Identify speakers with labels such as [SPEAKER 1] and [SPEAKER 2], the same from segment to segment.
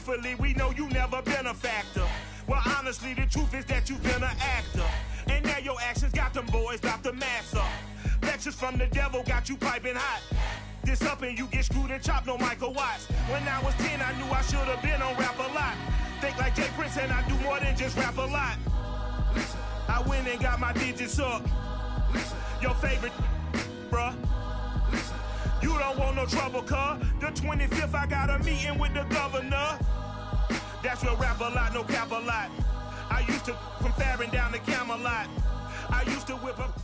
[SPEAKER 1] truthfully, we know you never been a factor. Well, honestly, the truth is that you've been an actor. And now your actions got them boys about to mass up. Lectures from the devil got you piping hot. This up and you get screwed and chopped, no Michael Watts. When I was 10, I knew I should have been on Rap a Lot. Think like Jay Prince and I do more than just rap a lot. I went and got my digits up. Your favorite, bruh. You don't want no trouble, cuz. The 25th, I got a meeting with the governor. That's real rap a lot, no cap a lot. I used to from Farron down to Camelot. I used to whip up.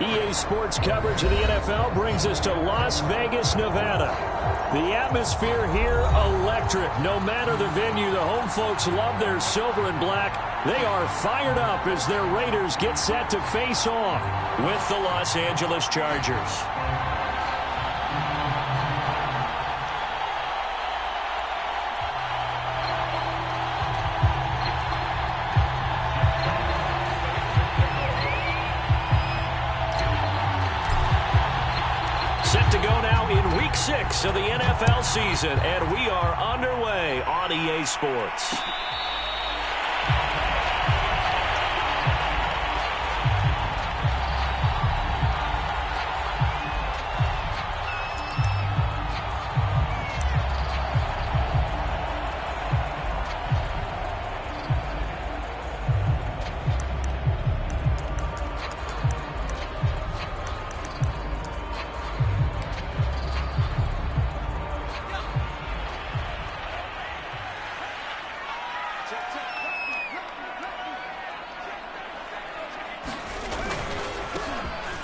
[SPEAKER 2] EA Sports coverage of the NFL brings us to Las Vegas, Nevada. The atmosphere here, electric. No matter the venue, the home folks love their silver and black. They are fired up as their Raiders get set to face off with the Los Angeles Chargers. Set to go now in Week 6 of the NFL season, and we are underway on EA Sports.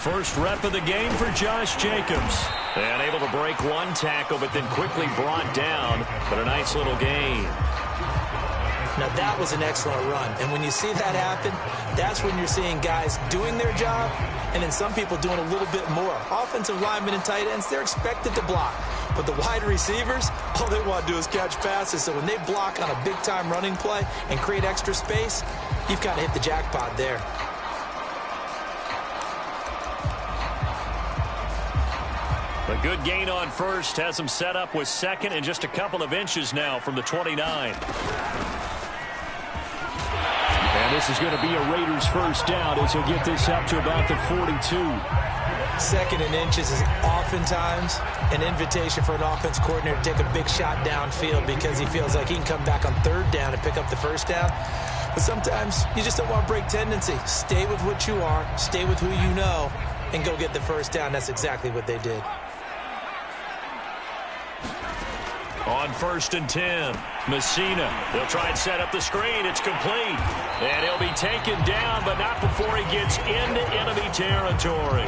[SPEAKER 2] First rep of the game for Josh Jacobs. And able to break one tackle, but then quickly brought down. But a nice little gain.
[SPEAKER 3] Now, that was an excellent run. And when you see that happen, that's when you're seeing guys doing their job, and then some people doing a little bit more. Offensive linemen and tight ends, they're expected to block. But the wide receivers, all they want to do is catch passes. So when they block on a big-time running play and create extra space, you've kind of hit the jackpot there.
[SPEAKER 2] A good gain on first has him set up with second and just a couple of inches now from the 29. And this is going to be a Raiders first down as he'll get this up to about the 42.
[SPEAKER 3] Second and inches is oftentimes an invitation for an offense coordinator to take a big shot downfield because he feels like he can come back on third down and pick up the first down. But sometimes you just don't want to break tendency. Stay with what you are, stay with who you know, and go get the first down. That's exactly what they did.
[SPEAKER 2] On 1st and 10, Messina. They'll try and set up the screen. It's complete. And he'll be taken down, but not before he gets into enemy territory.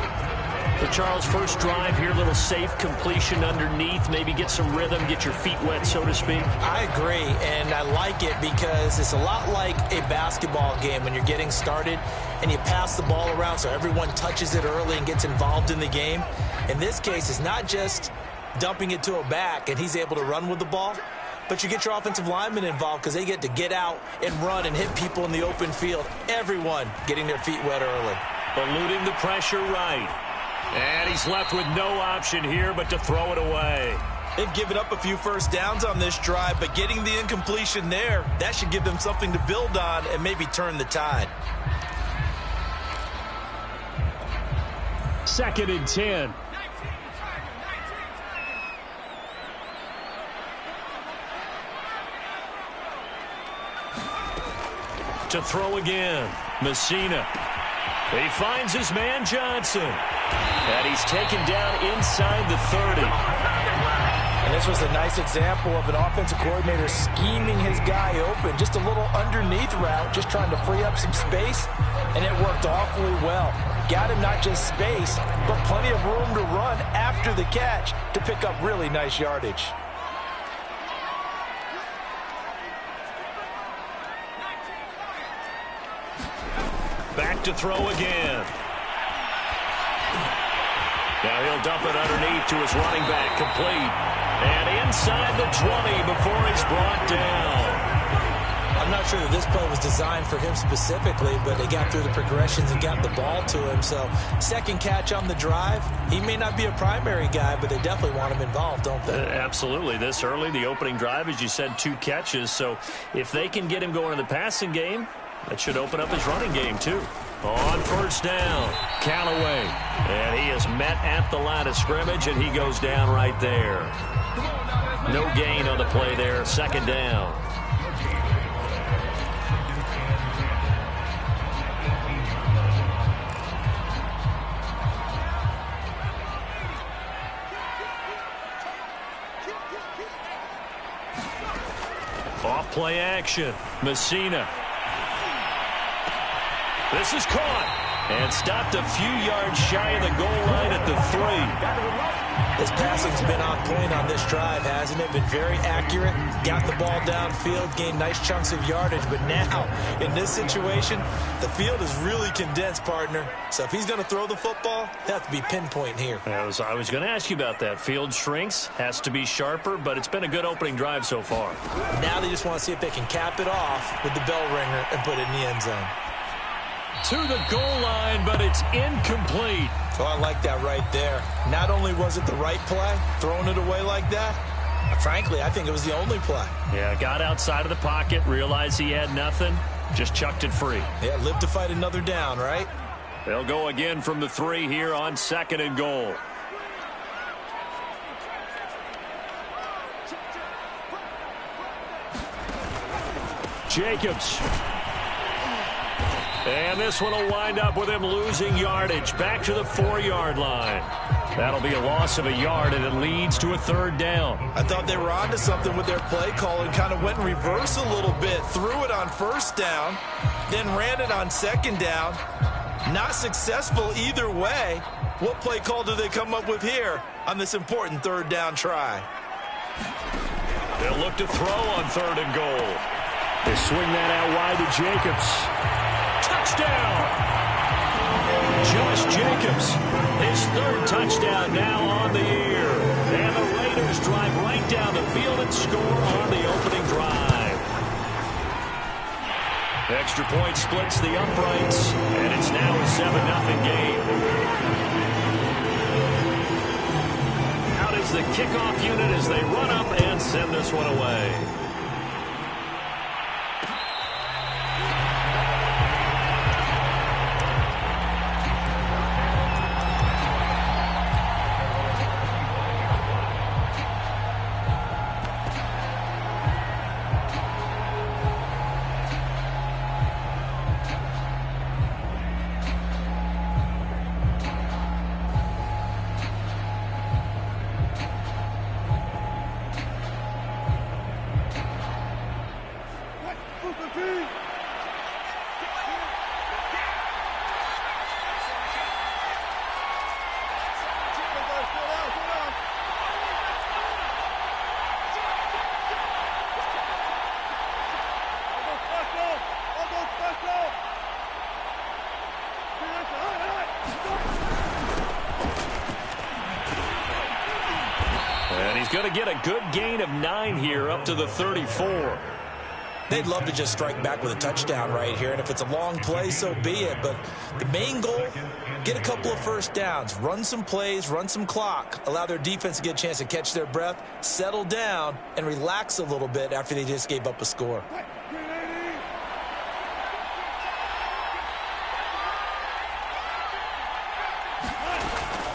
[SPEAKER 2] So, Charles, first drive here, little safe completion underneath. Maybe get some rhythm, get your feet wet, so to speak.
[SPEAKER 3] I agree, and I like it because it's a lot like a basketball game when you're getting started and you pass the ball around so everyone touches it early and gets involved in the game. In this case, it's not just dumping it to a back and he's able to run with the ball, but you get your offensive linemen involved because they get to get out and run and hit people in the open field. Everyone getting their feet wet early.
[SPEAKER 2] Eluding the pressure right. And he's left with no option here but to throw it away.
[SPEAKER 3] They've given up a few first downs on this drive, but getting the incompletion there, that should give them something to build on and maybe turn the tide.
[SPEAKER 2] 2nd and 10. To throw again, Messina. He finds his man Johnson. And he's taken down inside the 30.
[SPEAKER 3] And this was a nice example of an offensive coordinator scheming his guy open. Just a little underneath route, just trying to free up some space. And it worked awfully well. Got him not just space, but plenty of room to run after the catch to pick up really nice yardage.
[SPEAKER 2] Back to throw again. Now he'll dump it underneath to his running back, complete. And inside the 20 before he's brought down.
[SPEAKER 3] I I'm not sure that this play was designed for him specifically, but they got through the progressions and got the ball to him. So second catch on the drive. He may not be a primary guy, but they definitely want him involved, don't they?
[SPEAKER 2] Absolutely. This early, the opening drive, as you said, 2 catches. So if they can get him going in the passing game, that should open up his running game too. On first down, Callaway. And he is met at the line of scrimmage, and he goes down right there. No gain on the play there, second down. Off play action, Messina. This is caught and stopped a few yards shy of the goal line at the 3.
[SPEAKER 3] His passing's been on point on this drive, hasn't it? Been very accurate, got the ball downfield, gained nice chunks of yardage, but now, in this situation, the field is really condensed, partner. So if he's going to throw the football, he'll have to be pinpoint here.
[SPEAKER 2] I was going to ask you about that. Field shrinks, has to be sharper, but it's been a good opening drive so far.
[SPEAKER 3] Now they just want to see if they can cap it off with the bell ringer and put it in the end zone.
[SPEAKER 2] To the goal line, but it's incomplete.
[SPEAKER 3] Oh, I like that right there. Not only was it the right play, throwing it away like that, frankly, I think it was the only play.
[SPEAKER 2] Yeah, got outside of the pocket, realized he had nothing, just chucked it free.
[SPEAKER 3] Yeah, live to fight another down, right?
[SPEAKER 2] They'll go again from the 3 here on 2nd and goal. Jacobs. And this one will wind up with him losing yardage back to the 4-yard line. That'll be a loss of a yard, and it leads to a 3rd down.
[SPEAKER 4] I thought they were onto something with their play call and kind of went in reverse a little bit. Threw it on 1st down, then ran it on 2nd down. Not successful either way. What play call do they come up with here on this important 3rd down try?
[SPEAKER 2] They'll look to throw on 3rd and goal. They swing that out wide to Jacobs. Touchdown! Josh Jacobs, his 3rd touchdown now on the year. And the Raiders drive right down the field and score on the opening drive. Extra point splits the uprights, and it's now a 7-0 game. Out is the kickoff unit as they run up and send this one away. Going to get a good gain of 9 here up to the 34.
[SPEAKER 3] They'd love to just strike back with a touchdown right here, and if it's a long play, so be it. But the main goal, get a couple of 1st downs, run some plays, run some clock, allow their defense to get a chance to catch their breath, settle down, and relax a little bit after they just gave up a score.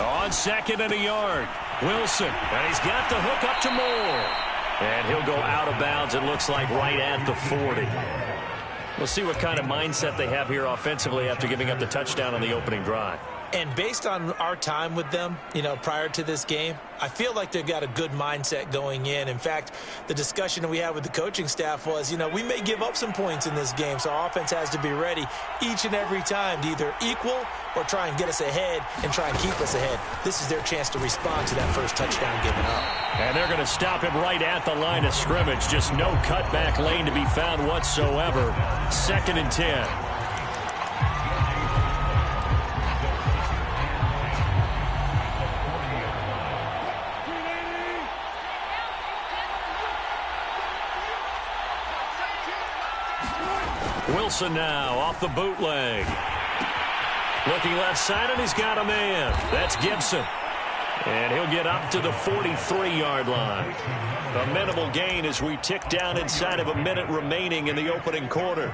[SPEAKER 2] On 2nd and a yard. Wilson, and he's got the hook up to Moore. And he'll go out of bounds, it looks like, right at the 40. We'll see what kind of mindset they have here offensively after giving up the touchdown on the opening drive.
[SPEAKER 3] And based on our time with them, prior to this game, I feel like they've got a good mindset going in. In fact, the discussion that we had with the coaching staff was, we may give up some points in this game, so our offense has to be ready each and every time to either equal or try and get us ahead and try and keep us ahead. This is their chance to respond to that first touchdown given up.
[SPEAKER 2] And they're going to stop him right at the line of scrimmage. Just no cutback lane to be found whatsoever. 2nd and 10. Wilson now off the bootleg. Looking left side, and he's got a man. That's Gibson. And he'll get up to the 43-yard line. A minimal gain as we tick down inside of a minute remaining in the opening quarter.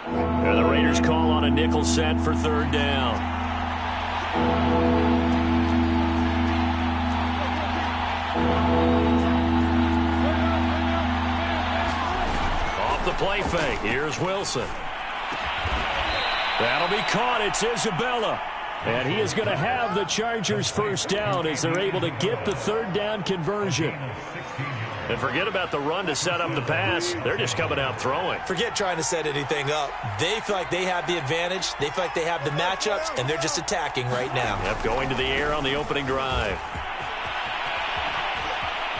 [SPEAKER 2] And the Raiders call on a nickel set for third down. Off the play fake. Here's Wilson. That'll be caught. It's Isabella. And he is going to have the Chargers first down as they're able to get the third down conversion. And forget about the run to set up the pass. They're just coming out throwing.
[SPEAKER 3] Forget trying to set anything up. They feel like they have the advantage. They feel like they have the matchups, and they're just attacking right now.
[SPEAKER 2] Yep, going to the air on the opening drive.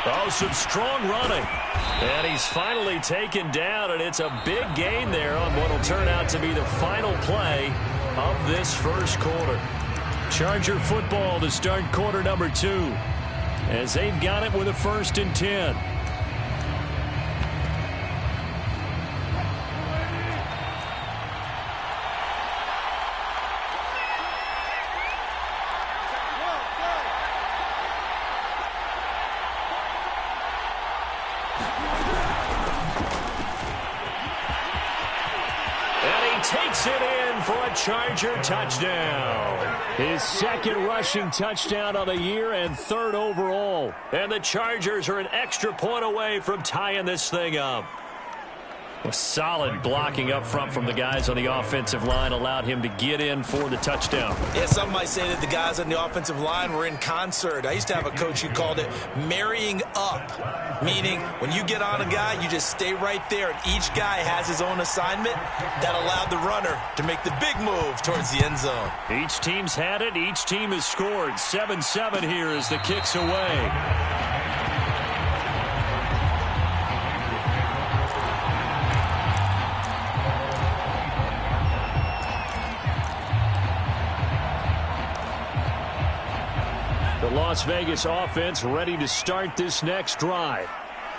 [SPEAKER 2] Oh, some strong running. And he's finally taken down, and it's a big gain there on what will turn out to be the final play of this first quarter. Charger football to start quarter number 2 as they've got it with a 1st and 10. Takes it in for a Charger touchdown. His 2nd rushing touchdown of the year and 3rd overall. And the Chargers are an extra point away from tying this thing up. A solid blocking up front from the guys on the offensive line allowed him to get in for the touchdown.
[SPEAKER 3] Yeah, some might say that the guys on the offensive line were in concert. I used to have a coach who called it marrying up, meaning when you get on a guy, you just stay right there, and each guy has his own assignment. That allowed the runner to make the big move towards the end zone.
[SPEAKER 2] Each team's had it. Each team has scored. 7-7 here as the kick's away. The Las Vegas offense ready to start this next drive.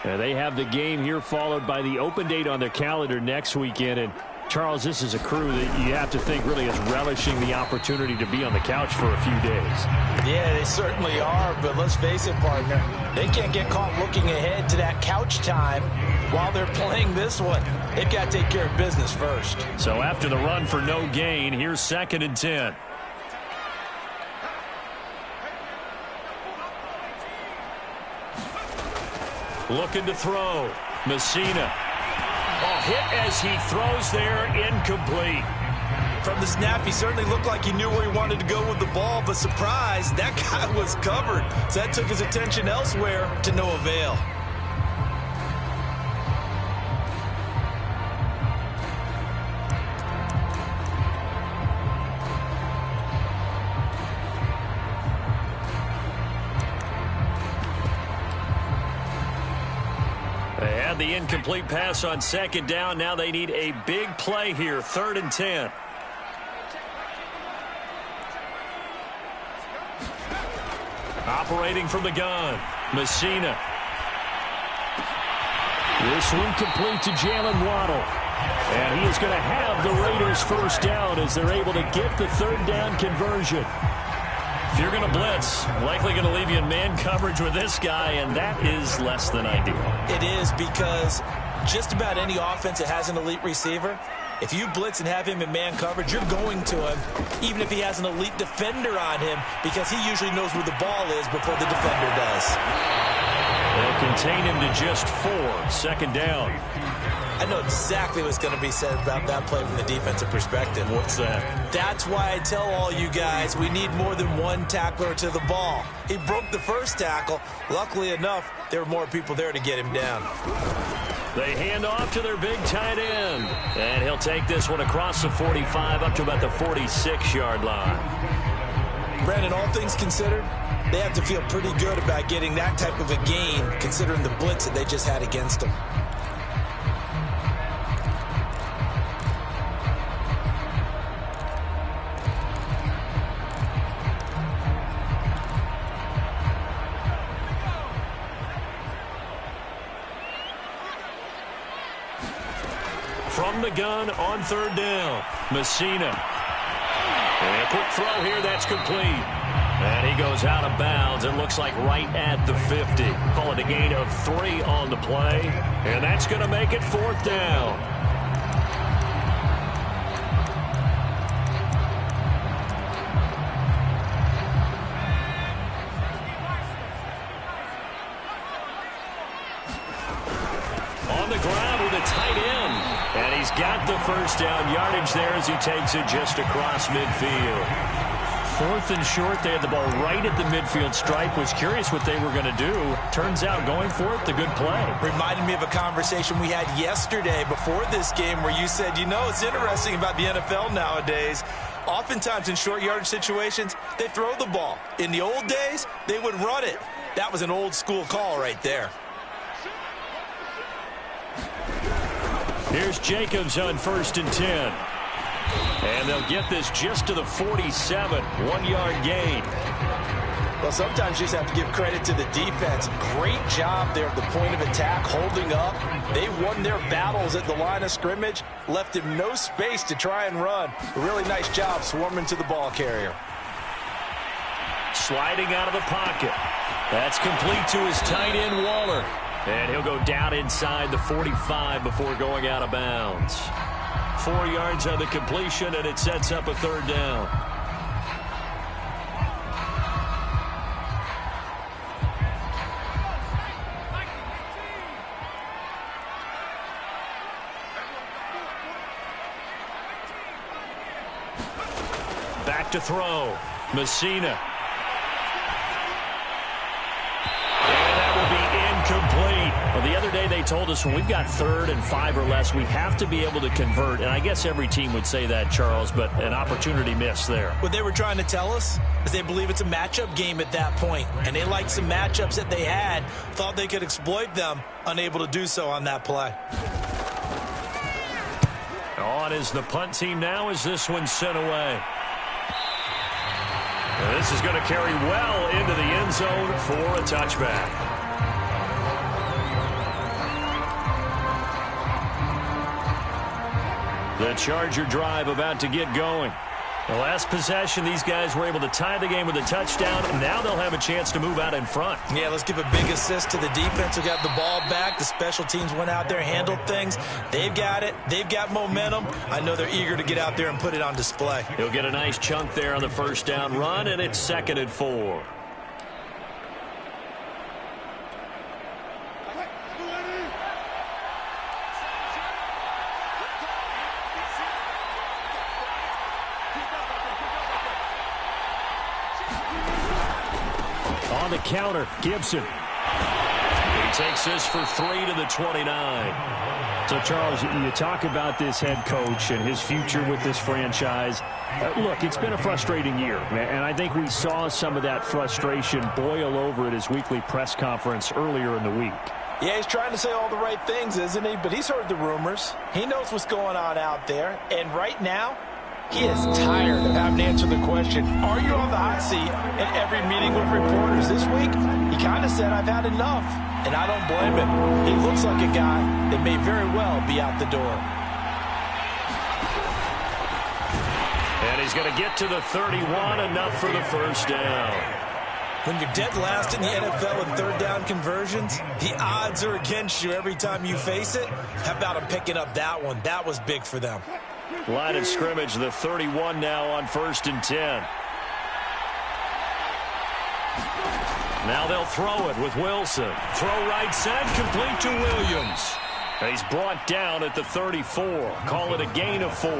[SPEAKER 2] They have the game here followed by the open date on their calendar next weekend. And Charles, this is a crew that you have to think really is relishing the opportunity to be on the couch for a few days.
[SPEAKER 3] Yeah, they certainly are, but let's face it, partner. They can't get caught looking ahead to that couch time while they're playing this one. They've got to take care of business first.
[SPEAKER 2] So after the run for no gain, here's 2nd and 10. Looking to throw. Messina. A hit as he throws there, incomplete.
[SPEAKER 4] From the snap, he certainly looked like he knew where he wanted to go with the ball, but surprise, that guy was covered. So that took his attention elsewhere to no avail.
[SPEAKER 2] They had the incomplete pass on 2nd down. Now they need a big play here, 3rd and 10. Operating from the gun, Messina. This one complete to Jalen Waddle. And he is going to have the Raiders first down as they're able to get the 3rd down conversion. If you're going to blitz, likely going to leave you in man coverage with this guy, and that is less than ideal.
[SPEAKER 3] It is, because just about any offense that has an elite receiver, if you blitz and have him in man coverage, you're going to him, even if he has an elite defender on him, because he usually knows where the ball is before the defender does.
[SPEAKER 2] They'll contain him to just 4, 2nd down.
[SPEAKER 3] I know exactly what's going to be said about that play from the defensive perspective.
[SPEAKER 2] What's that?
[SPEAKER 3] That's why I tell all you guys we need more than one tackler to the ball. He broke the first tackle. Luckily enough, there were more people there to get him down.
[SPEAKER 2] They hand off to their big tight end. And he'll take this one across the 45 up to about the 46-yard line.
[SPEAKER 3] Brandon, all things considered, they have to feel pretty good about getting that type of a gain, considering the blitz that they just had against them.
[SPEAKER 2] from the gun on third down. Messina. And a quick throw here, that's complete. And he goes out of bounds. It looks like right at the 50. Call it a gain of 3 on the play. And that's going to make it fourth down. On the ground with a tight end. And he's got the first down yardage there as he takes it just across midfield. 4th and short. They had the ball right at the midfield stripe. Was curious what they were going to do. Turns out going for it, the good play.
[SPEAKER 3] Reminded me of a conversation we had yesterday before this game where you said, you know, it's interesting about the NFL nowadays. Oftentimes in short yardage situations, they throw the ball. In the old days, they would run it. That was an old school call right there.
[SPEAKER 2] Here's Jacobs on 1st and 10. And they'll get this just to the 47. 1-yard gain.
[SPEAKER 3] Well, sometimes you just have to give credit to the defense. Great job there at the point of attack, holding up. They won their battles at the line of scrimmage, left him no space to try and run. A really nice job swarming to the ball carrier.
[SPEAKER 2] Sliding out of the pocket. That's complete to his tight end, Waller. And he'll go down inside the 45 before going out of bounds. 4 yards on the completion, and it sets up a third down. Back to throw. Messina. Complete. Well, the other day they told us when we've got 3rd and 5 or less, we have to be able to convert. And I guess every team would say that, Charles, but an opportunity missed there.
[SPEAKER 3] What they were trying to tell us is they believe it's a matchup game at that point. And they liked some matchups that they had, thought they could exploit them, unable to do so on that play.
[SPEAKER 2] On is the punt team now as this one's sent away. And this is going to carry well into the end zone for a touchback. The Charger drive about to get going. The last possession, these guys were able to tie the game with a touchdown, and now they'll have a chance to move out in front.
[SPEAKER 3] Yeah, let's give a big assist to the defense who got the ball back. The special teams went out there, handled things. They've got it. They've got momentum. I know they're eager to get out there and put it on display.
[SPEAKER 2] He'll get a nice chunk there on the first down run, and it's 2nd and 4. On the counter, Gibson. He takes this for 3 to the 29.
[SPEAKER 5] So, Charles, you talk about this head coach and his future with this franchise. Look, it's been a frustrating year, and I think we saw some of that frustration boil over at his weekly press conference earlier in the week.
[SPEAKER 3] Yeah, he's trying to say all the right things, isn't he? But he's heard the rumors. He knows what's going on out there. And right now, he is tired of having to answer the question, are you on the hot seat? In every meeting with reporters this week, he kind of said, I've had enough. And I don't blame him. He looks like a guy that may very well be out the door.
[SPEAKER 2] And he's going to get to the 31, enough for the first down.
[SPEAKER 3] When you're dead last in the NFL in third down conversions, the odds are against you every time you face it. How about him picking up that one? That was big for them.
[SPEAKER 2] Line of scrimmage, the 31 now on 1st and 10. Now they'll throw it with Wilson. Throw right side, complete to Williams. And he's brought down at the 34. Call it a gain of 4.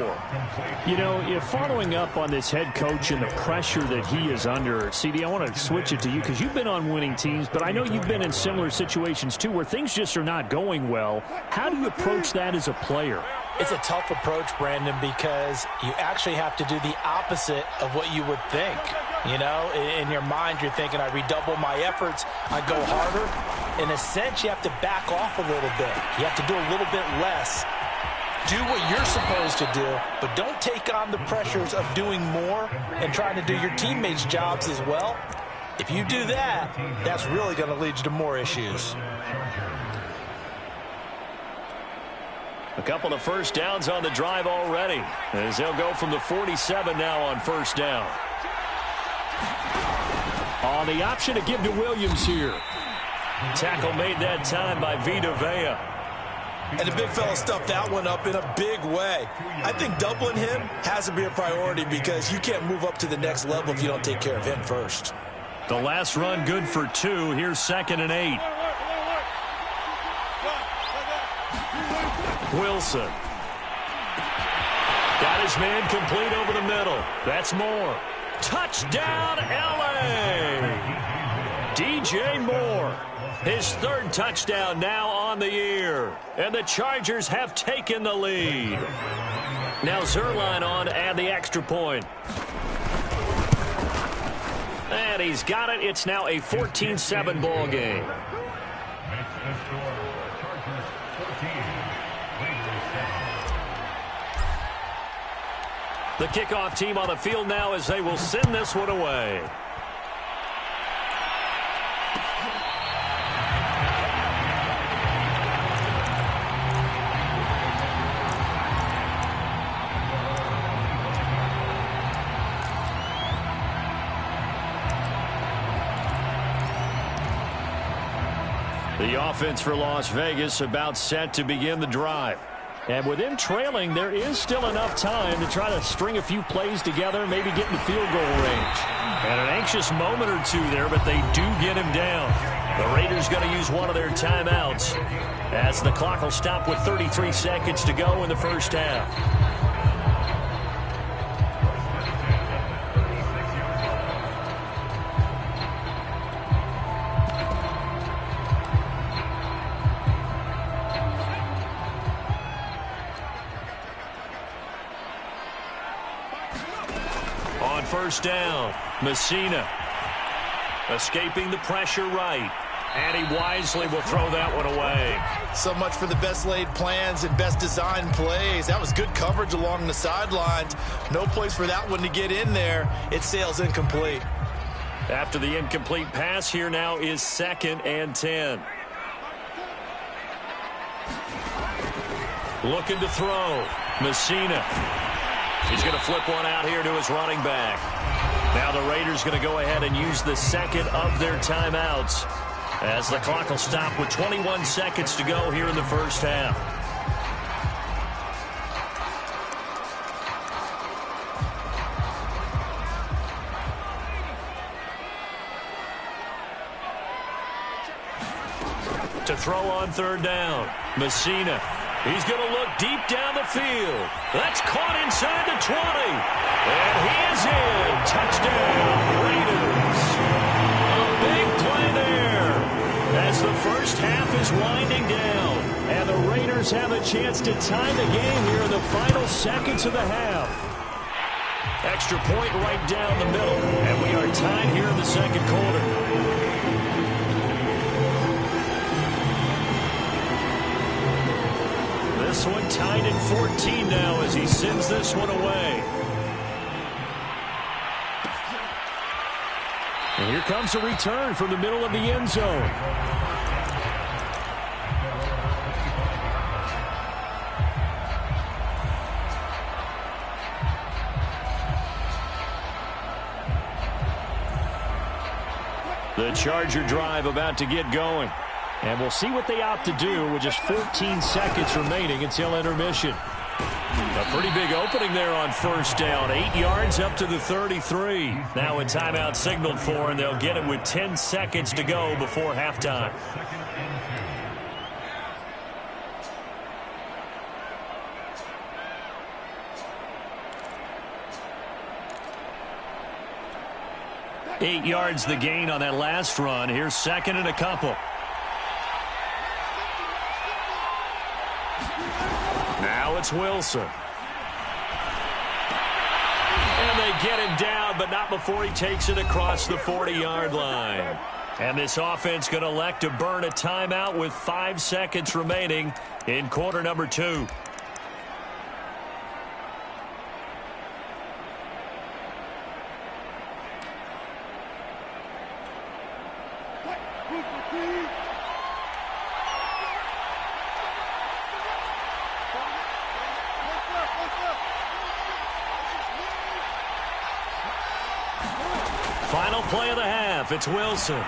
[SPEAKER 5] You know, following up on this head coach and the pressure that he is under, CD, I want to switch it to you because you've been on winning teams, but I know you've been in similar situations too where things just are not going well. How do you approach that as a player?
[SPEAKER 3] It's a tough approach, Brandon, because you actually have to do the opposite of what you would think. You know, in your mind, you're thinking, I redouble my efforts, I go harder. In a sense, you have to back off a little bit. You have to do a little bit less. Do what you're supposed to do, but don't take on the pressures of doing more and trying to do your teammates' jobs as well. If you do that, that's really going to lead you to more issues.
[SPEAKER 2] A couple of first downs on the drive already, as they'll go from the 47 now on first down.
[SPEAKER 5] On the option to give to Williams here.
[SPEAKER 2] Tackle made that time by Vita Vea.
[SPEAKER 4] And the big fella stuffed that one up in a big way. I think doubling him has to be a priority because you can't move up to the next level if you don't take care of him first.
[SPEAKER 2] The last run good for 2. Here's 2nd and 8. Wilson. Got his man complete over the middle. That's Moore. Touchdown, L.A. DJ Moore. His 3rd touchdown now on the year. And the Chargers have taken the lead. Now Zerline on to add the extra point. And he's got it. It's now a 14-7 ball game. The kickoff team on the field now as they will send this one away. The offense for Las Vegas about set to begin the drive.
[SPEAKER 5] And with him trailing, there is still enough time to try to string a few plays together, maybe get in the field goal range.
[SPEAKER 2] And an anxious moment or two there, but they do get him down. The Raiders going to use one of their timeouts as the clock will stop with 33 seconds to go in the first half. First down, Messina escaping the pressure right, and he wisely will throw that one away.
[SPEAKER 4] So much for the best laid plans and best designed plays. That was good coverage along the sidelines. No place for that one to get in there. It sails incomplete.
[SPEAKER 2] After the incomplete pass, here now is 2nd and 10. Looking to throw, Messina. He's going to flip one out here to his running back. Now the Raiders going to go ahead and use the 2nd of their timeouts as the clock will stop with 21 seconds to go here in the first half. To throw on 3rd down, Messina. He's going to look deep down the field. That's caught inside the 20. And he is in. Touchdown, Raiders. A big play there as the first half is winding down.
[SPEAKER 5] And the Raiders have a chance to tie the game here in the final seconds of the half.
[SPEAKER 2] Extra point right down the middle. And we are tied here in the second quarter. This one tied at 14 now as he sends this one away.
[SPEAKER 5] And here comes a return from the middle of the end zone.
[SPEAKER 2] The Charger drive about to get going.
[SPEAKER 5] And we'll see what they opt to do with just 14 seconds remaining until intermission.
[SPEAKER 2] A pretty big opening there on first down. 8 yards up to the 33. Now a timeout signaled for, and they'll get it with 10 seconds to go before halftime. Eight yards the gain on that last run. Here's 2nd and a couple. Now it's Wilson. And they get him down, but not before he takes it across the 40-yard line. And this offense going to elect to burn a timeout with 5 seconds remaining in quarter number 2. Final play of the half. It's Wilson.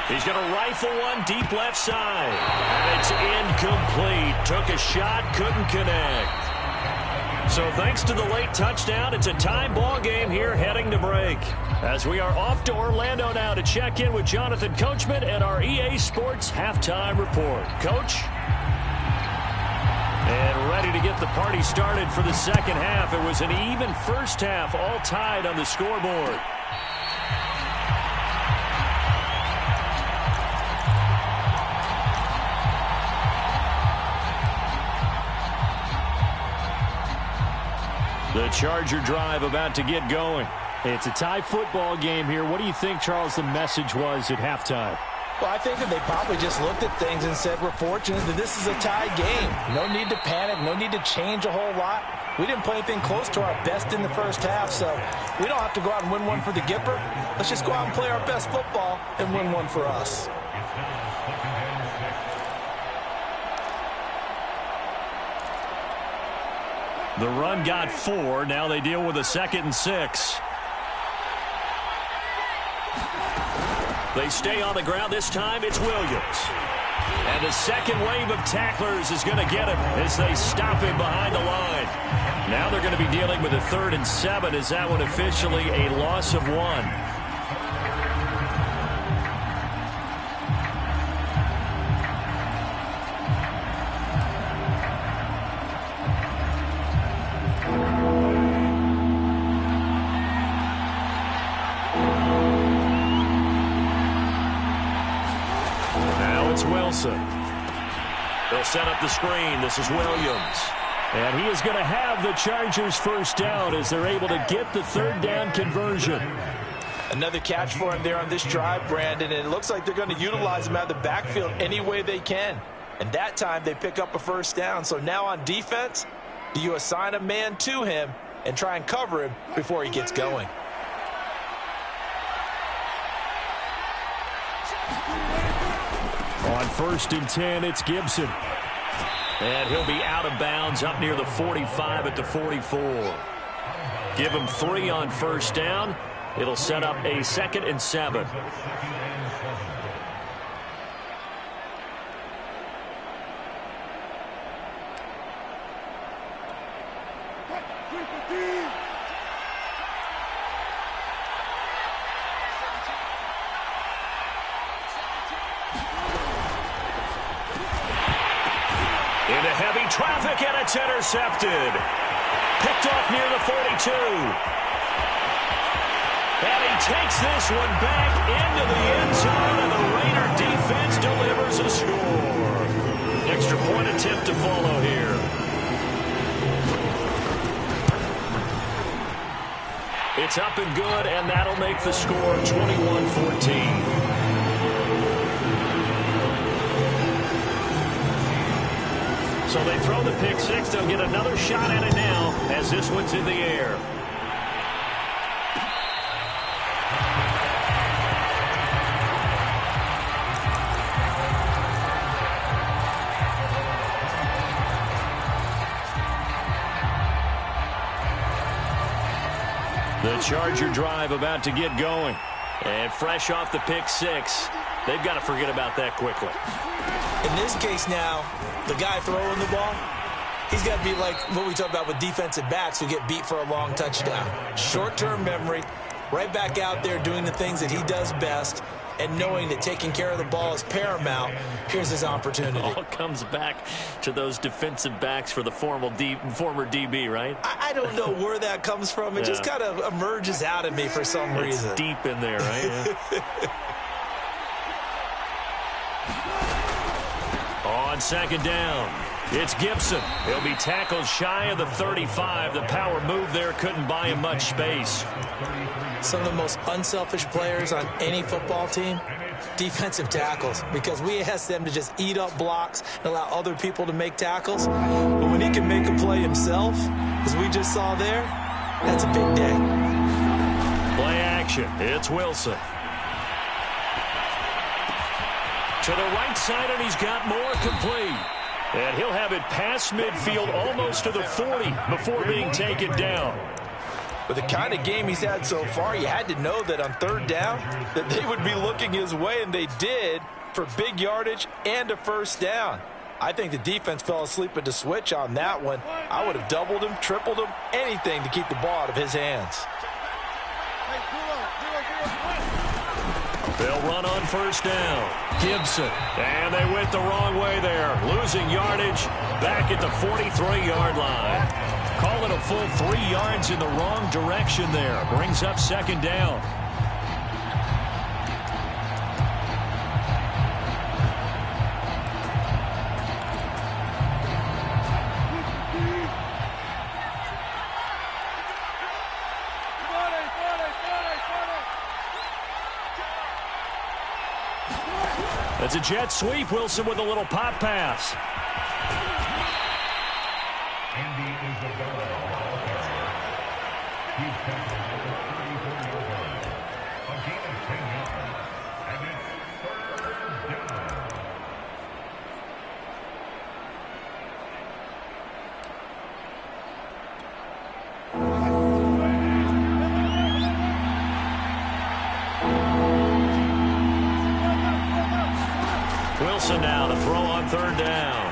[SPEAKER 2] He's going to rifle one deep left side. And it's incomplete. Took a shot, couldn't connect. So thanks to the late touchdown, it's a tie ball game here heading to break. As we are off to Orlando now to check in with Jonathan Coachman and our EA Sports halftime report. Coach? And ready to get the party started for the second half. It was an even first half, all tied on the scoreboard. The Charger drive about to get going.
[SPEAKER 5] It's a tie football game here. What do you think, Charles, the message was at halftime?
[SPEAKER 3] Well, I think that they probably just looked at things and said, we're fortunate that this is a tie game. No need to panic, no need to change a whole lot. We didn't play anything close to our best in the first half, so we don't have to go out and win one for the Gipper. Let's just go out and play our best football and win one for us.
[SPEAKER 2] The run got 4. Now they deal with a 2nd and 6. They stay on the ground. This time it's Williams. And the second wave of tacklers is going to get him as they stop him behind the line. Now they're going to be dealing with a 3rd and 7. Is that one officially a loss of 1? They'll set up the screen. This is Williams.
[SPEAKER 5] And he is going to have the Chargers first down as they're able to get the 3rd down conversion.
[SPEAKER 3] Another catch for him there on this drive, Brandon, and it looks like they're going to utilize him out of the backfield any way they can. And that time they pick up a first down. So now on defense, do you assign a man to him and try and cover him before he gets going?
[SPEAKER 5] On 1st and 10, it's Gibson.
[SPEAKER 2] And he'll be out of bounds up near the 45 at the 44. Give him 3 on 1st down. It'll set up a 2nd and 7. Into heavy traffic, and it's intercepted. Picked off near the 42. And he takes this one back into the end zone, and the Raider defense delivers a score. Extra point attempt to follow here. It's up and good, and that'll make the score 21-14. So they throw the pick 6. They'll get another shot at it now as this one's in the air. The Charger drive about to get going. And fresh off the pick 6, they've got to forget about that quickly.
[SPEAKER 3] In this case now, the guy throwing the ball, he's got to be like what we talk about with defensive backs who get beat for a long touchdown. Short-term memory, right back out there doing the things that he does best, and knowing that taking care of the ball is paramount. Here's his opportunity.
[SPEAKER 2] It all comes back to those defensive backs for the former DB, right?
[SPEAKER 3] I don't know where that comes from. It just kind of emerges out of me for some reason.
[SPEAKER 2] It's deep in there, right? Yeah. On 2nd down, it's Gibson. He'll be tackled shy of the 35. The power move there couldn't buy him much space.
[SPEAKER 3] Some of the most unselfish players on any football team, defensive tackles, because we ask them to just eat up blocks and allow other people to make tackles. But when he can make a play himself, as we just saw there, that's a big day.
[SPEAKER 2] Play action. It's Wilson. To the right side, and he's got more complete. And he'll have it past midfield almost to the 40 before being taken down.
[SPEAKER 4] With the kind of game he's had so far, you had to know that on third down that they would be looking his way, and they did, for big yardage and a first down. I think the defense fell asleep at the switch on that one. I would have doubled him, tripled him, anything to keep the ball out of his hands.
[SPEAKER 2] They'll run on first down. Gibson. And they went the wrong way there. Losing yardage back at the 43-yard line. Call it a full 3 yards in the wrong direction there. Brings up second down. It's a jet sweep. Wilson with a little pop pass. Wilson now to throw on third down.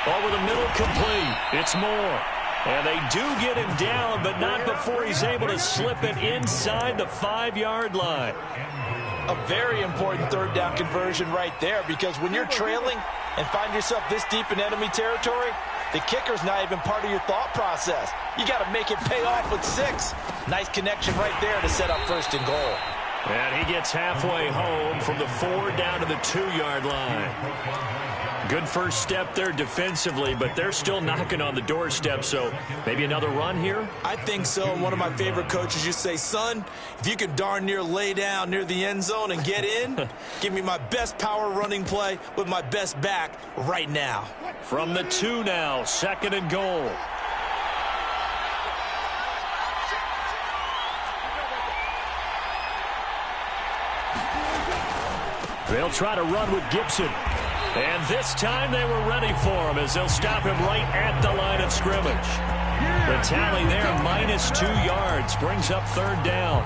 [SPEAKER 2] Over the middle, complete. It's Moore. And they do get him down, but not before he's able to slip it inside the 5-yard line.
[SPEAKER 4] A very important third down conversion right there, because when you're trailing and find yourself this deep in enemy territory, the kicker's not even part of your thought process. You got to make it pay off with 6. Nice connection right there to set up first and goal.
[SPEAKER 2] And he gets halfway home from the 4 down to the 2-yard line. Good first step there defensively, but they're still knocking on the doorstep, so maybe another run here?
[SPEAKER 4] I think so. And one of my favorite coaches used to say, son, if you can darn near lay down near the end zone and get in, give me my best power running play with my best back right now.
[SPEAKER 2] From the 2 now, second and goal. They'll try to run with Gibson. And this time they were ready for him as they'll stop him right at the line of scrimmage. The tally there, -2 yards, brings up third down.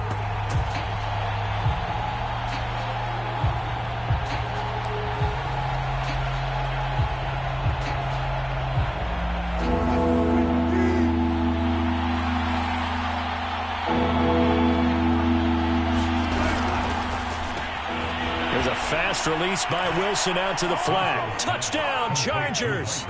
[SPEAKER 2] There's a fast release by Wilson out to the flat. Touchdown, Chargers.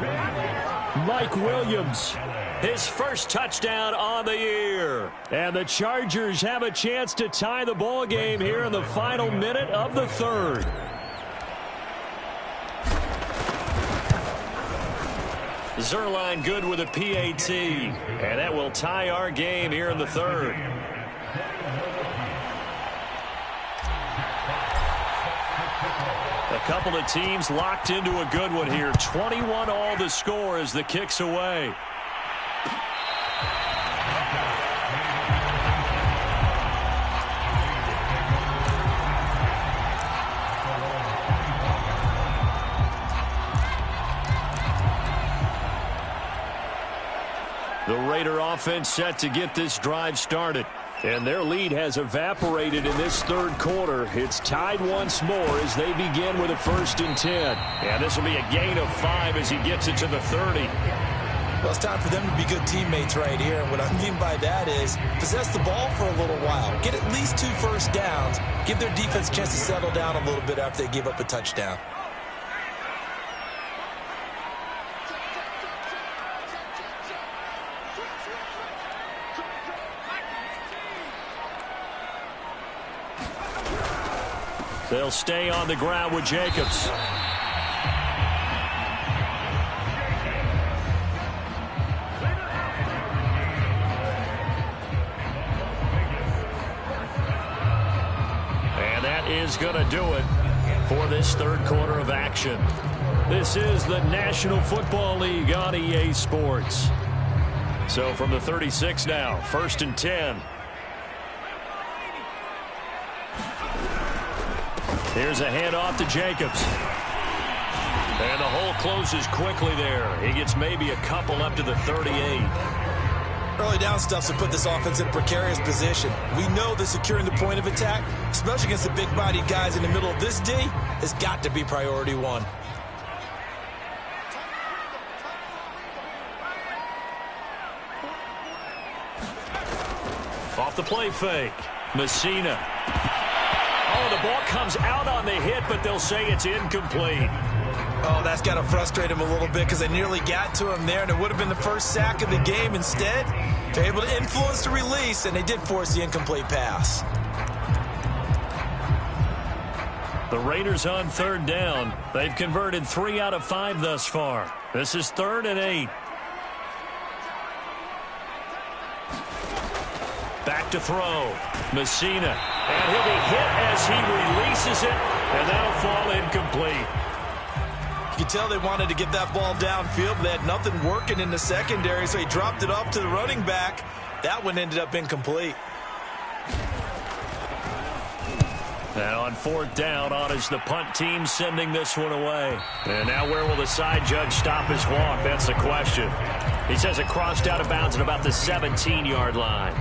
[SPEAKER 2] Mike Williams, his first touchdown on the year. And the Chargers have a chance to tie the ball game here in the final minute of the third. Zerline good with a PAT. And that will tie our game here in the third. A couple of teams locked into a good one here. 21 all the score as the kick's away. The Raider offense set to get this drive started. And their lead has evaporated in this third quarter. It's tied once more as they begin with a 1st and 10. And this will be a gain of 5 as he gets it to the 30.
[SPEAKER 4] Well, it's time for them to be good teammates right here. And what I mean by that is possess the ball for a little while. Get at least 2 first downs. Give their defense a chance to settle down a little bit after they give up a touchdown.
[SPEAKER 2] They'll stay on the ground with Jacobs. And that is going to do it for this third quarter of action. This is the National Football League on EA Sports. So from the 36 now, 1st and 10. Here's a handoff to Jacobs. And the hole closes quickly there. He gets maybe a couple up to the 38.
[SPEAKER 4] Early down stuffs will put this offense in a precarious position. We know that securing the point of attack, especially against the big-bodied guys in the middle of this D, has got to be priority one.
[SPEAKER 2] Off the play fake. Messina. Oh, the ball comes out on the hit, but they'll say it's incomplete.
[SPEAKER 4] Oh, that's got to frustrate him a little bit because they nearly got to him there, and it would have been the first sack of the game. Instead, they're able to influence the release, and they did force the incomplete pass.
[SPEAKER 2] The Raiders on third down. They've converted 3 out of 5 thus far. This is 3rd and 8. Back to throw. Messina. And he'll be hit as he releases it, and that'll fall incomplete.
[SPEAKER 4] You can tell they wanted to get that ball downfield, but they had nothing working in the secondary, so he dropped it off to the running back. That one ended up incomplete.
[SPEAKER 2] And on 4th down, on is the punt team sending this one away. And now where will the side judge stop his walk? That's the question. He says it crossed out of bounds at about the 17-yard line.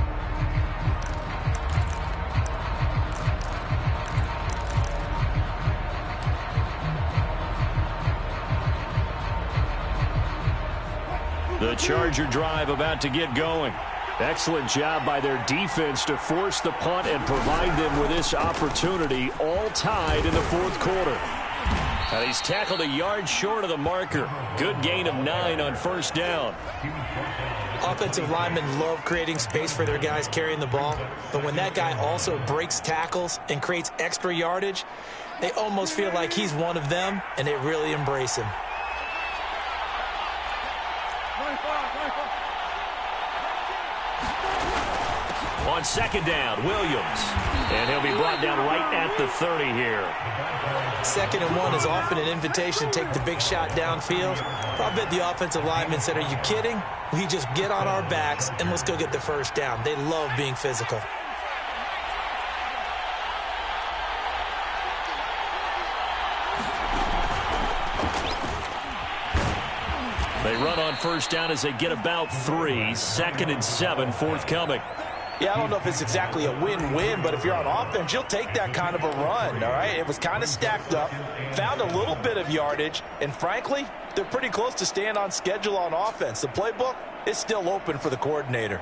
[SPEAKER 2] The Charger drive about to get going. Excellent job by their defense to force the punt and provide them with this opportunity, all tied in the 4th quarter. And he's tackled a yard short of the marker. Good gain of 9 on 1st down.
[SPEAKER 3] Offensive linemen love creating space for their guys carrying the ball, but when that guy also breaks tackles and creates extra yardage, they almost feel like he's one of them, and they really embrace him.
[SPEAKER 2] On 2nd down, Williams. And he'll be brought down right at the 30 here.
[SPEAKER 3] 2nd and 1 is often an invitation to take the big shot downfield. I bet the offensive lineman said, "Are you kidding? We just get on our backs and let's go get the 1st down." They love being physical.
[SPEAKER 2] They run on 1st down as they get about 3. 2nd and 7 forthcoming.
[SPEAKER 4] Yeah, I don't know if it's exactly a win-win, but if you're on offense, you'll take that kind of a run, all right? It was kind of stacked up, found a little bit of yardage, and frankly, they're pretty close to staying on schedule on offense. The playbook is still open for the coordinator.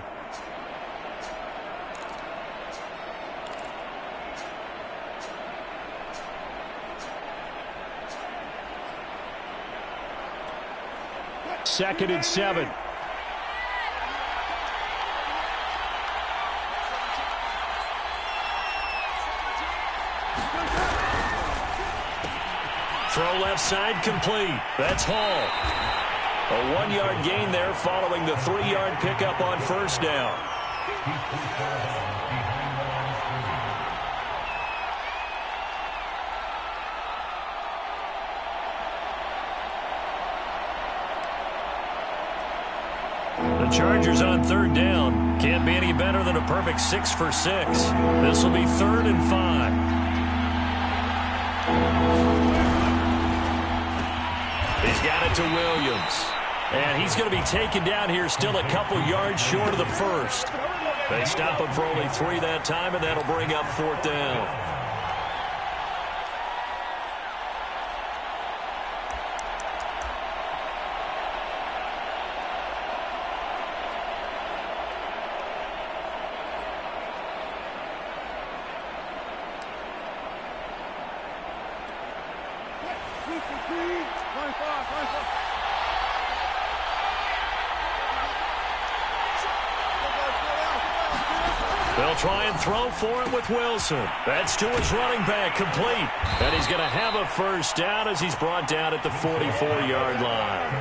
[SPEAKER 2] Second and 7. Throw left side complete. That's Hall. A 1-yard gain there following the 3-yard pickup on 1st down. The Chargers on 3rd down. Can't be any better than a perfect 6 for 6. This will be 3rd and 5. He's got it to Williams. And he's going to be taken down here still a couple yards short of the 1st. They stop him for only 3 that time, and that'll bring up 4th down. They'll try and throw for it with Wilson. That's to his running back, complete. And he's going to have a 1st down as he's brought down at the 44-yard line.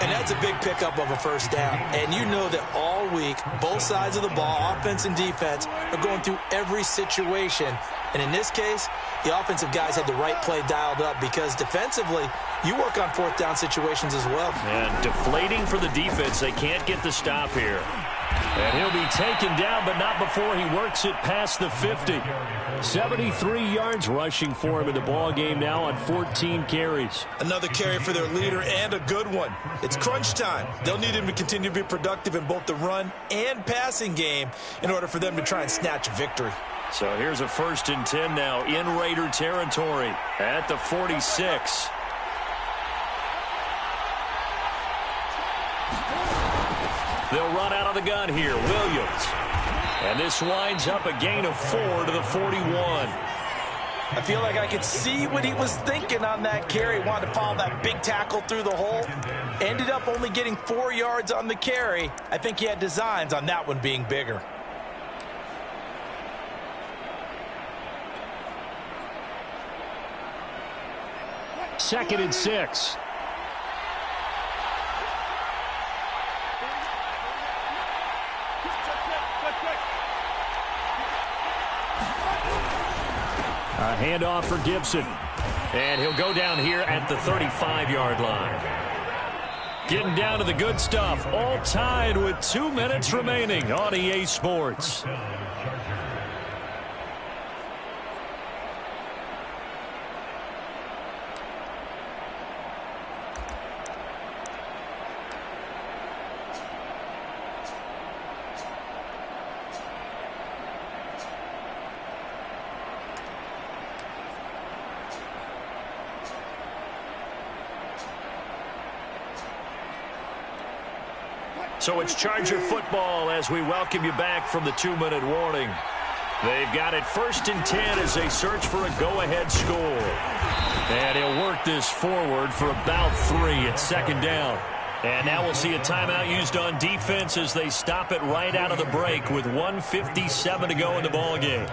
[SPEAKER 3] And that's a big pickup of a 1st down. And you know that all week, both sides of the ball, offense and defense, are going through every situation. And in this case, the offensive guys had the right play dialed up because defensively, you work on 4th down situations as well.
[SPEAKER 2] And deflating for the defense. They can't get the stop here. And he'll be taken down, but not before he works it past the 50. 73 yards rushing for him in the ball game now on 14 carries.
[SPEAKER 4] Another carry for their leader, and a good one. It's crunch time. They'll need him to continue to be productive in both the run and passing game in order for them to try and snatch a victory.
[SPEAKER 2] So here's a 1st and 10 now in Raider territory at the 46. They'll run out of the gun here. Williams. And this winds up a gain of 4 to the 41.
[SPEAKER 3] I feel like I could see what he was thinking on that carry. Wanted to follow that big tackle through the hole. Ended up only getting 4 yards on the carry. I think he had designs on that one being bigger.
[SPEAKER 5] Second and 6. A handoff for Gibson.
[SPEAKER 2] And he'll go down here at the 35-yard line. Getting down to the good stuff. All tied with 2 minutes remaining on EA Sports. So it's Charger football as we welcome you back from the 2-minute warning. They've got it 1st and 10 as they search for a go-ahead score. And he'll work this forward for about 3 at 2nd down. And now we'll see a timeout used on defense as they stop it right out of the break with 1:57 to go in the ballgame.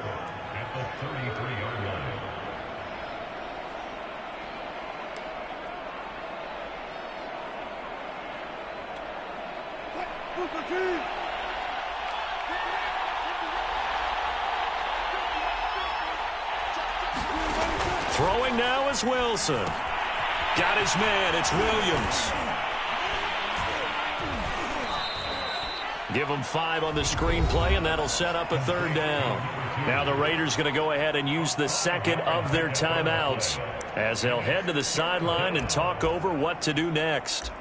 [SPEAKER 2] Throwing now is Wilson. Got his man. It's Williams. Give him 5 on the screenplay, and that'll set up a 3rd down. Now the Raiders going to go ahead and use the 2nd of their timeouts as they'll head to the sideline and talk over what to do next.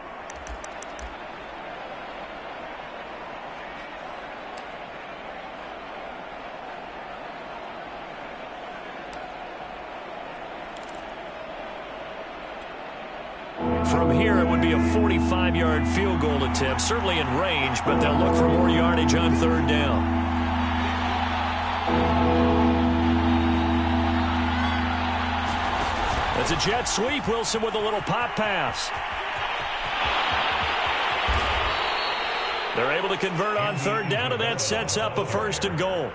[SPEAKER 2] From here, it would be a 45-yard field goal attempt, certainly in range, but they'll look for more yardage on 3rd down. It's a jet sweep. Wilson with a little pop pass. They're able to convert on 3rd down, and that sets up a 1st and goal.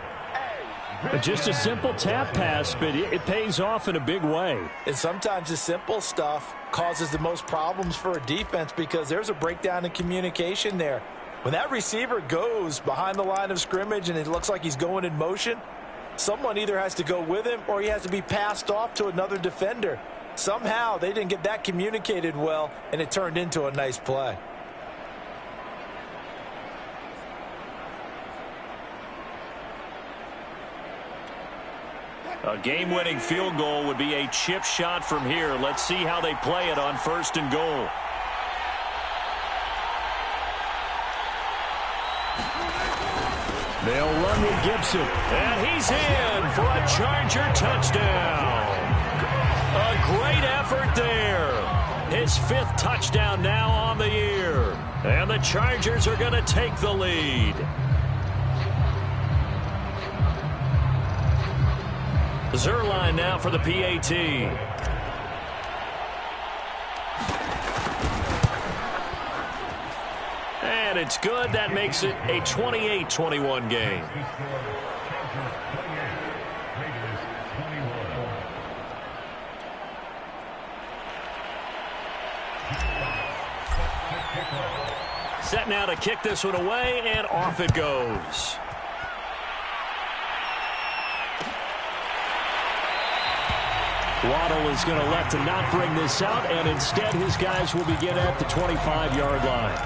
[SPEAKER 5] Just a simple tap pass, but it pays off in a big way.
[SPEAKER 3] And sometimes the simple stuff causes the most problems for a defense because there's a breakdown in communication there. When that receiver goes behind the line of scrimmage and it looks like he's going in motion, someone either has to go with him or he has to be passed off to another defender. Somehow they didn't get that communicated well, and it turned into a nice play.
[SPEAKER 2] A game-winning field goal would be a chip shot from here. Let's see how they play it on 1st and goal.
[SPEAKER 5] They'll run with Gibson.
[SPEAKER 2] And he's in for a Charger touchdown. A great effort there. His 5th touchdown now on the year. And the Chargers are going to take the lead. Zerline now for the PAT. And it's good. That makes it a 28-21 game. Set now to kick this one away, and off it goes.
[SPEAKER 5] Waddle is going to elect to not bring this out, and instead his guys will begin at the 25-yard line.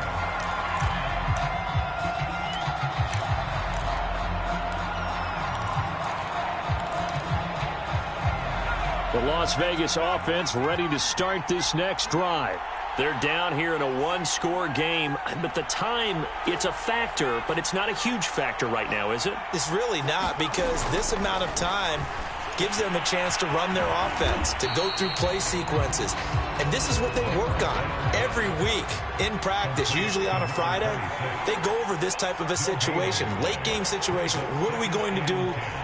[SPEAKER 5] The Las Vegas offense ready to start this next drive.
[SPEAKER 2] They're down here in a one-score game, but the time, it's a factor, but it's not a huge factor right now, is it?
[SPEAKER 3] It's really not, because this amount of time gives them a chance to run their offense, to go through play sequences. And this is what they work on every week in practice, usually on a Friday. They go over this type of a situation, late game situation. What are we going to do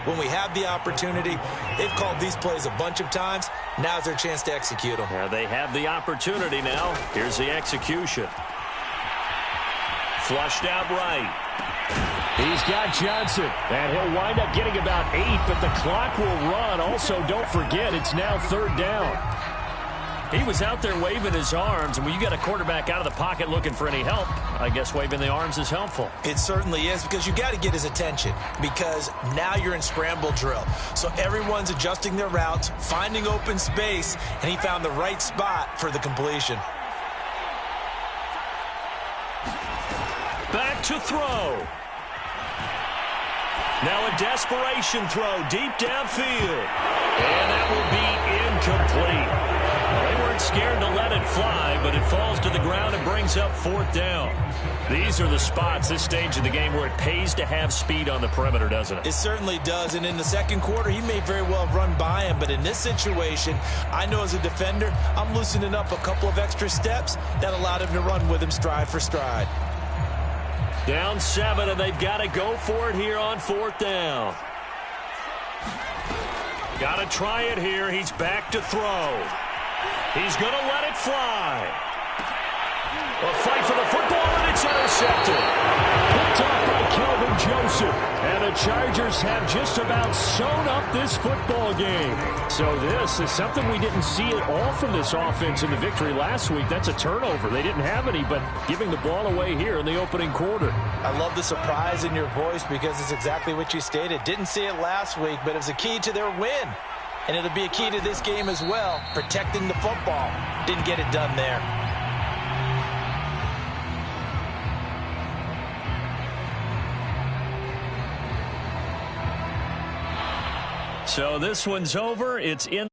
[SPEAKER 3] when we have the opportunity? They've called these plays a bunch of times. Now's their chance to execute them.
[SPEAKER 2] Yeah, they have the opportunity now. Here's the execution. Flushed out right.
[SPEAKER 5] He's got Johnson, and he'll wind up getting about 8, but the clock will run. Also, don't forget, it's now 3rd down.
[SPEAKER 2] He was out there waving his arms, and when you got a quarterback out of the pocket looking for any help, I guess waving the arms is helpful.
[SPEAKER 3] It certainly is, because you got to get his attention, because now you're in scramble drill. So everyone's adjusting their routes, finding open space, and he found the right spot for the completion.
[SPEAKER 2] Back to throw. Now a desperation throw deep downfield. And that will be incomplete. They weren't scared to let it fly, but it falls to the ground and brings up 4th down. These are the spots, this stage of the game, where it pays to have speed on the perimeter, doesn't it?
[SPEAKER 3] It certainly does, and in the second quarter, he may very well have run by him, but in this situation, I know as a defender, I'm loosening up a couple of extra steps that allowed him to run with him stride for stride.
[SPEAKER 2] Down 7, and they've got to go for it here on 4th down. Got to try it here. He's back to throw. He's going to let it fly. A fight for the football, and it's intercepted.
[SPEAKER 5] Picked off by Kelvin Joseph. And the Chargers have just about sewn up this football game. So this is something we didn't see at all from this offense in the victory last week. That's a turnover. They didn't have any, but giving the ball away here in the opening quarter.
[SPEAKER 3] I love the surprise in your voice, because it's exactly what you stated. Didn't see it last week, but it was a key to their win. And it'll be a key to this game as well, protecting the football. Didn't get it done there.
[SPEAKER 2] So this one's over. It's in.